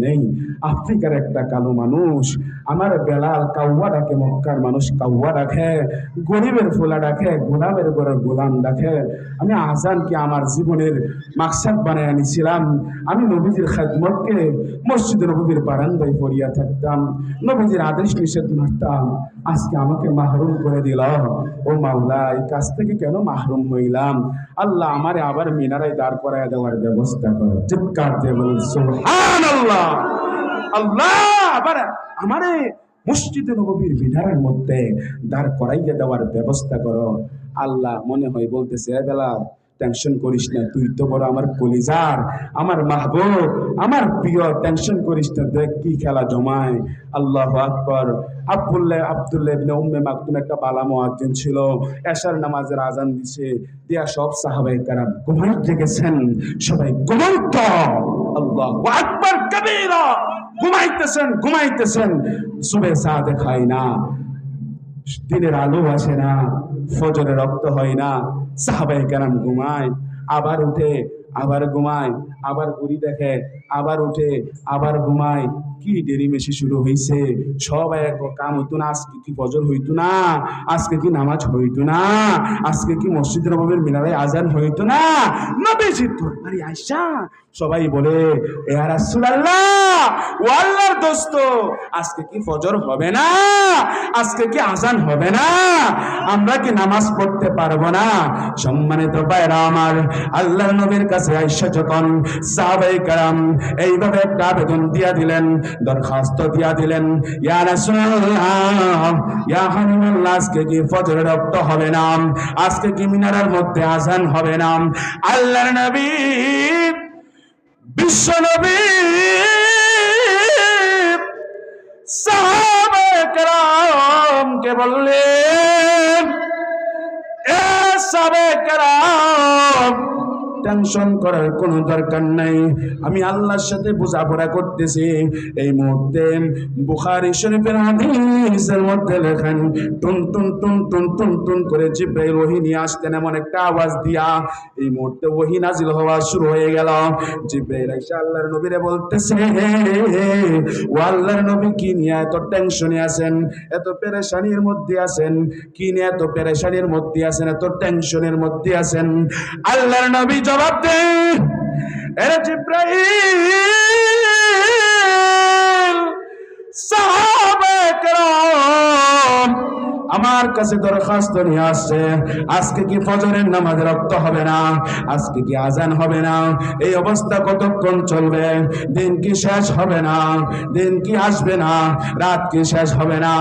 নেই। আফ্রিকার একটা কালো মানুষ আমার বেলাল কাউয়া ডাকে, মক্কার মানুষ কাউয়া ডাকে, গরিবের ফোলা ডাকে, গোলামের ঘরের গোলাম ডাকে। আমি আজানকে আমার জীবনের মাকসাদ বানায় আনিছিলাম। আমি নবীজির খেদমতকে মসজিদ নবীর বারান্দায় পড়িয়া থাকতাম, নবীজির আদেশ নিষেধ মানতাম। আজকে আমাকে মাহরুম করে দিল। ও মাওলা, এই কাজ থেকে কেন মাহরুম হইলাম? আল্লাহ আমারে আবার মিনারায় দাঁড় করায় দেওয়ার ব্যবস্থা করো। চিৎকার দিয়ে বলুন সুবহানাল্লাহ। আল্লাহ আবার আমারে মসজিদে নববীর মিনারের মধ্যে দাঁড় করাইয়া দেওয়ার ব্যবস্থা করো। আল্লাহ মনে হয় বলতেছে, এ বেলাল টেনশন করিস না, তুই তো বড় আমার কলিজার, আমার মাহবুব, আমার প্রিয়, টেনশন করিস না, দেখ কি খেলা জমায়। আল্লাহু আকবার। আব্দুল্লাহ ইবনে উম্মে মাকতুম একটা বালা মুয়াজ্জিন ছিল। এশার নামাজের আজান দিছে, দিয়া সব সাহাবায়ে কেরাম ঘুমাইতে গেছেন, সবাই ঘুমাইত। আল্লাহু আকবার কবীরা। ঘুমাইতেছেন। সুবে সাদেক হয় না, দিনের আলো আসে না, ফজরের রক্ত হয় না, সাহাবায়ে কেরাম ঘুমায়, আবার উঠে, আবার ঘুমায়, আবার ঘুরি দেখে, আবার উঠে, আবার ঘুমায়। কি দেরি মেশি শুরু হয়েছে, সবাই এক কাম হইতো না। আজকে কি ফজর হইতো না? আজকে কি নামাজ হইতো না? আজকে কি মসজিদ নববীর মিনারে আজান হইতো না? নবীজির দরবারে আইসা সবাই বলে, ইয়া রাসূলুল্লাহ, ও আল্লাহর দোস্ত, আজকে কি ফজর হবে না? আজকে কি আজান হবে না? আমরা কি নামাজ পড়তে পারবো না? সম্মানিত ভাইরা আমার, আল্লাহর নবীর কাছে আইসা যখন সাহাবায়ে কেরাম এইভাবে একটা আবেদন দিয়া দিলেন, দরখাস্ত দিয়া দিলেন, ইয়া রাসূলুল্লাহ, ইয়া হাবিবাল্লাহ, আজকে কি ফজরের রক্ত হবে না? আজকে কি মিনারের মধ্যে আজান হবে না? আল্লাহর নবী, বিশ্ব নবী সাহাবায়ে কেরামকে বললেন, এ সাহাবায়ে কেরাম, টেনশন করার কোনো দরকার নাই, আমি আল্লাহর সাথে বোঝাপড়া করতেছি। এই মুহূর্তে বুখারী শরীফের হাদিসের মধ্যে লেখেন, টুন টুন টুন টুন টুন টুন করে জিবরাইল ওহী নিয়ে আসতেন, এমন একটা আওয়াজ দিয়া এই মুহূর্তে ওহী নাজিল হওয়া শুরু হয়ে গেল। জিবরাইল এসে আল্লাহর নবীরে বলতেছে, ও আল্লাহর নবী, কি নিয়ে এত টেনশনে আছেন, এত পেরেশানির মধ্যে আছেন? কি নিয়ে এত পেরেশানির মধ্যে আছেন, এত টেনশনের মধ্যে আছেন? আল্লাহর নবী জবাব দেন, এ জিবরাইল, সাহাবায়ে কেরাম আমার কাছে দরখাস্ত নিয়ে আসছে, আজকে কি ফজরের নামাজে রক্ত হবে না? আজকে কি আজান হবে না? এই অবস্থা কতক্ষণ চলবে? দিন কি শেষ হবে না? দিন কি আসবে না? রাত কি শেষ হবে না?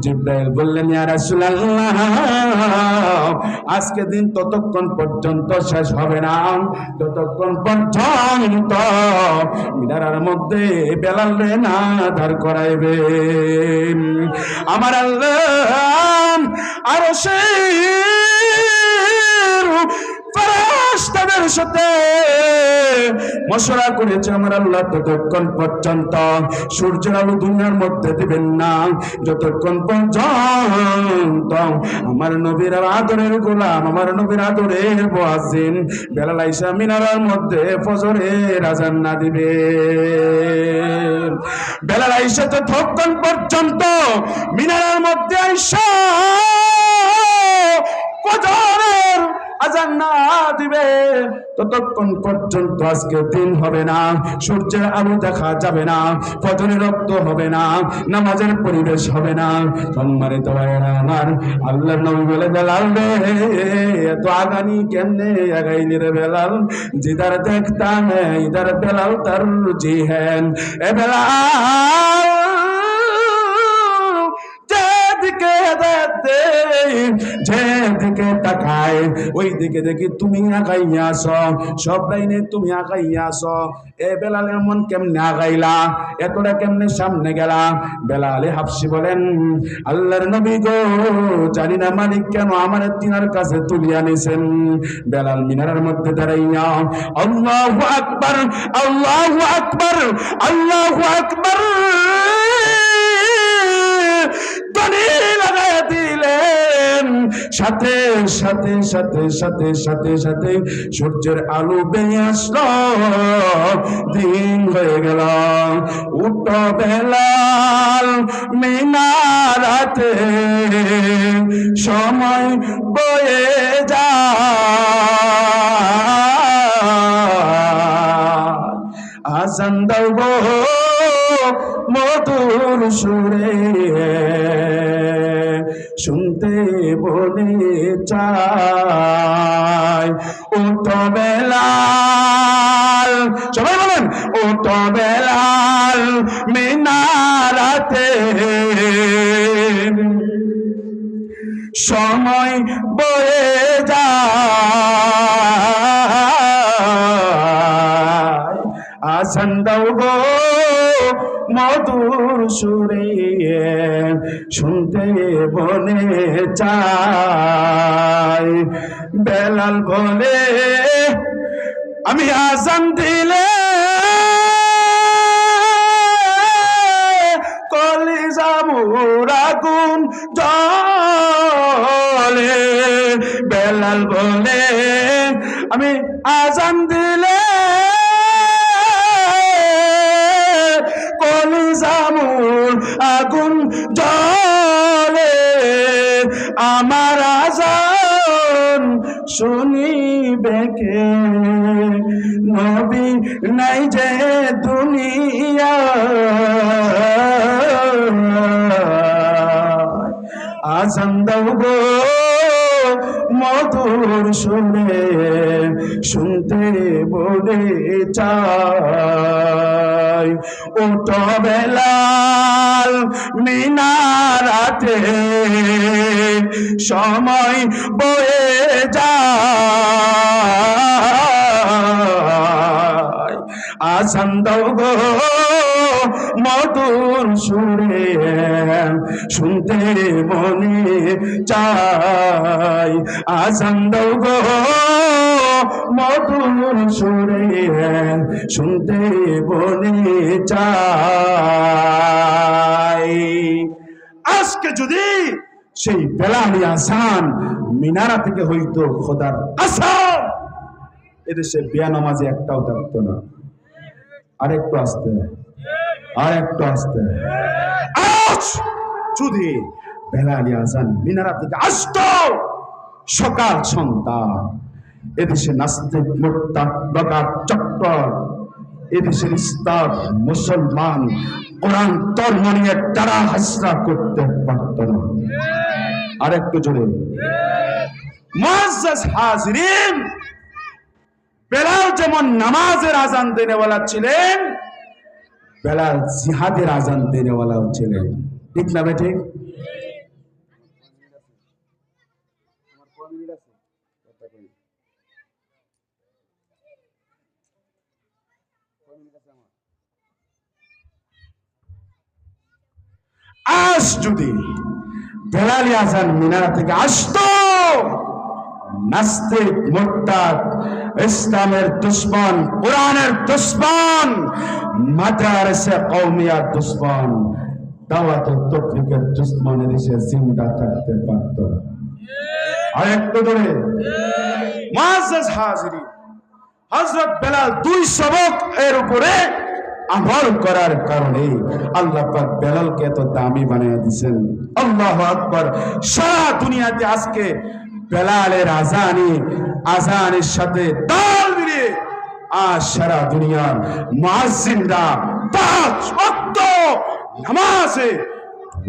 জিবরাইল বললেন, ইয়া রাসূলুল্লাহ, আজকে দিন ততক্ষণ পর্যন্ত শেষ হবে না যতক্ষণ পর্যন্ত মিনারের মধ্যে বেলাল রে না দাঁড় করাইবে। আমার আল্লাহ আরশের ফেরেশতাদের সাথে মশওয়ারা করেছে, আমার আল্লাহ ততক্ষণ পর্যন্ত সূর্যের আলো দুনিয়ার মধ্যে দিবেন না যতক্ষণ পর্যন্ত আমার নবীর আদরের গোলাম, আমার নবীর আদরের মুয়াজ্জিন বেলাল আইসা মিনারের মধ্যে ফজরের আজান না দিবে। বেলাল আইসা ততক্ষণ পর্যন্ত মিনারের মধ্যে আইসা ফজরের আজান না দিবে ততক্ষণ পর্যন্ত আজকে দিন হবে না, সূর্যের আলো দেখা যাবে না, ফজরের রক্ত হবে না, নামাজের পরিবেশ হবে না। সম্মানিত ভাইরা আমার, আল্লাহর নবী বলে, বেলাল রে, এত আগানি কেমনে আগাইলি রে বেলাল? জিদার দেখতা হ্যাঁ ইদার বেলাল তার জি হ্যাঁ। এ বেলাল, যেদিকে তাকায় ওই দিকে দেখি তুমি আগাইয়া আসো, সব লাইনে তুমি আগাইয়া আসো। এ বেলালের মন কেমনে আগাইলা? এতটা কেমনে সামনে গেলা? বেলালে হাফসি বলেন, আল্লাহর নবী গো, জানি না মালিক কেন আমার তিনার কাছে তুলিয়া নিছেন। বেলাল মিনারের মধ্যে দাঁড়াইয়া আল্লাহু আকবার, আল্লাহু আকবার, আল্লাহু আকবার ধ্বনি লাগাইয়া দিলেন। সাথে সাথে সাথে সাথে সাথে সাথে সূর্যের আলো বেরিয়ে আসলো, দিন হয়ে গেল। উঠো বেলাল মিনারাতে, সময় বয়ে যায়। আজান দাও গো মধুর সুরে, শুনতে বলে চাই। উঠো বেলাল, সবাই বলেন উঠো বেলাল মিনারাতে, সময় বয়ে যায়। আজান দাও গো মধুর সুরে, শুনতে বলে চাই। বেলাল বলে আমি আজান দিলে কলিজা মোর আগুন জ্বলে। বেলাল বলে আমি আজান দিলে কলিজা মোর আগুন জ্বলে। আমার আজান শুনিবে কে, নবী নাই যে দুনিয়া। আজান দাও গো মধুর সুরে, শুনতে বলে চাই। উঠো বেলাল মিনারাতে, সময় বয়ে যায়। আজান দাও গো মধুর সুরে, শুনতে মনে চাই। আজান দাও গো মধুর সুরে, শুনতে মনে চাই। আজকে যদি সেই বেলালি আজান মিনারা থেকে হইতো, খোদার কসম এদেশে বিয়া নামাজে একটাও থাকতো না। আরেকটু আসতে, আরেকটু আসতে। আজ যদি বেলালি আজান মিনারা থেকে আসতো সকাল সন্ধ্যা, এদেশে নাস্তিক মোর্তাদ ডাকাত চক্কর, এদেশের ইসলাম মুসলমান কোরআন ধর্ম নিয়ে তারা হাসরা করতে পারত না। আরেকটু জোরে। মুআজ্জাজ হাজিরিন, বেলাল যেমন নামাজের আজান দেনেওয়ালা ছিলেন, বেলাল জিহাদের আজান দেনেওয়ালাও ছিলেন। ঠিক না বেঠে? আজ যদি বেলালি আজান মিনারা থেকে আসতো, নাস্তিক মুরতাদ ইসলামের দুশ্মন, কোরআনের দুশ্মন, মাদ্রাসা কওমিয়ার দুশ্মন, দাওয়াত ও তাবলীগের দুশ্মন এদেশে জিন্দা থাকতে পারত না। আরেকটু ধরে। মুআজ্জাজ হাজিরিন, হযরত বেলাল দুই সবক এর উপরে আমল করার কারণে আল্লাহ পাক বেলালকে এত দামি বানিয়ে দিয়েছেন। আল্লাহু আকবার। সারা দুনিয়াতে আজকে বেলালের আজানের সাথে তাল মিলিয়ে আজ সারা দুনিয়ার মুয়াজ্জিনরা 5 ওয়াক্ত নামাজে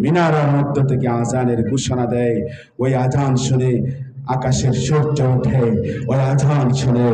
মিনারার মধ্য থেকে আজানের ঘোষণা দেয়। ওই আজান শুনে আকাশের সূর্য ওঠে, ওই আজান শুনে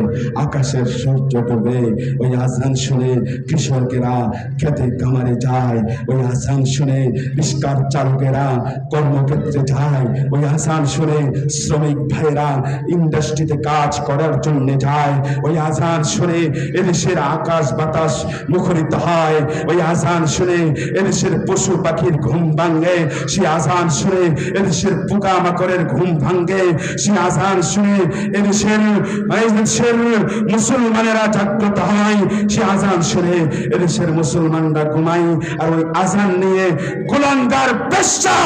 আকাশের সূর্য ডুবে, ওই আজান শুনে কৃষকেরা খেতে খামারে যায়, ওই আজান শুনে রিক্সার চালকেরা কর্মক্ষেত্রে যায়, ওই আজান শুনে শ্রমিক ভাইরা ইন্ডাস্ট্রিতে কাজ করার জন্য যায়, ওই আজান শুনে এদেশের আকাশ বাতাস মুখরিত হয়, ওই আজান শুনে এদেশের পশু পাখির ঘুম ভাঙে, সে আজান শুনে এদেশের পোকামাকড়ের ঘুম ভাঙে, সে আজান শুনে এদেশের মুসলমানেরা জাগ্রত হয়, সে আজান শুনে এদেশের মুসলমানরা ঘুমায়। আর ওই আজান নিয়ে কুলাঙ্গার বেশ্যা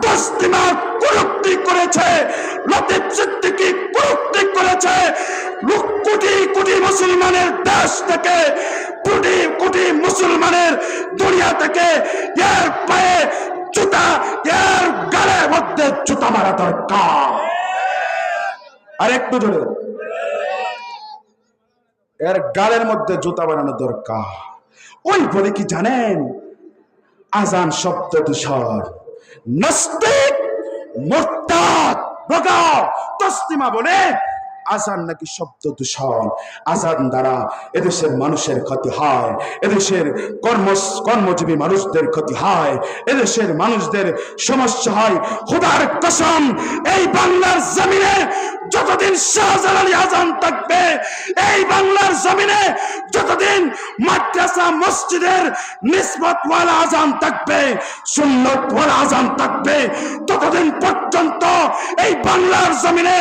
তসলিমা কুরুক্তি করেছে, লতিফ সিদ্দিকী কুরুক্তি করেছে, কোটি কোটি মুসলমানের দেশ থেকে, কোটি কোটি মুসলমানের দুনিয়া থেকে এর পায়ে জুতা, এর গালের মধ্যে জুতা মারা দরকার। আর একটু জোরে, এর গালের মধ্যে জুতা বানানো দরকার। ওই বলে কি জানেন, আজান শব্দ দূষণ, নাস্তিক, মুরতাদ, বগা, তসলিমা বলে আজান নাকি শব্দ দূষণ। আজান দ্বারা এদেশের মানুষের ক্ষতি হয়, এদেশের কর্মজীবী মানুষদের ক্ষতি হয়, এদেশের মানুষদের সমস্যা হয়। খোদার কসম, এই বাংলার জমিনে যতদিন শাহজালালি আজান থাকবে, এই বাংলার জমিনে যতদিন মাদ্রাসা মসজিদের নিসবতওয়ালা আজান থাকবে, সুন্নতওয়ালা আজান থাকবে, ততদিন পর্যন্ত এই বাংলার জমিনে